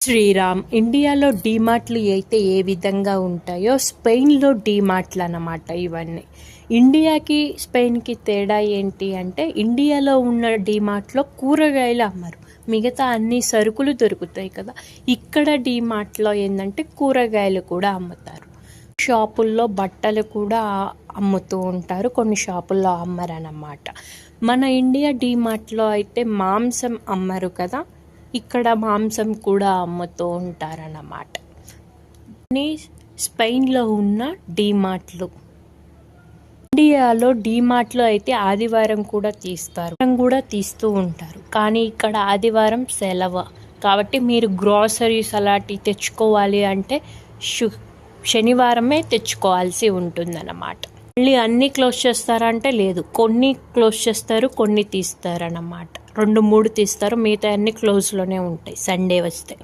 శ్రీరామ్. ఇండియాలో డీమార్ట్లు అయితే ఏ విధంగా ఉంటాయో స్పెయిన్లో డీమార్ట్లు అన్నమాట ఇవన్నీ. ఇండియాకి స్పెయిన్కి తేడా ఏంటి అంటే, ఇండియాలో ఉన్న డీమార్ట్లో కూరగాయలు అమ్మరు, మిగతా అన్ని సరుకులు దొరుకుతాయి కదా. ఇక్కడ డీమార్ట్లో ఏంటంటే కూరగాయలు కూడా అమ్ముతారు. షాపుల్లో బట్టలు కూడా అమ్ముతూ ఉంటారు, కొన్ని షాపుల్లో అమ్మరన్నమాట. మన ఇండియా డీమార్ట్లో అయితే మాంసం అమ్మరు కదా, ఇక్కడ మాంసం కూడా అమ్ముతూ ఉంటారన్నమాట. స్పెయిన్లో ఉన్న డీమార్ట్లు. ఇండియాలో డీమార్ట్లో అయితే ఆదివారం కూడా తీస్తూ ఉంటారు, కానీ ఇక్కడ ఆదివారం సెలవు కాబట్టి మీరు గ్రాసరీస్ అలాంటివి తెచ్చుకోవాలి అంటే శనివారమే తెచ్చుకోవాల్సి ఉంటుందన్నమాట. మళ్ళీ అన్నీ క్లోజ్ చేస్తారంటే లేదు, కొన్ని క్లోజ్ చేస్తారు, కొన్ని తీస్తారన్నమాట. 2-3 తీస్తారు, మిగతా అన్ని క్లోజ్లోనే ఉంటాయి సండే వస్తే.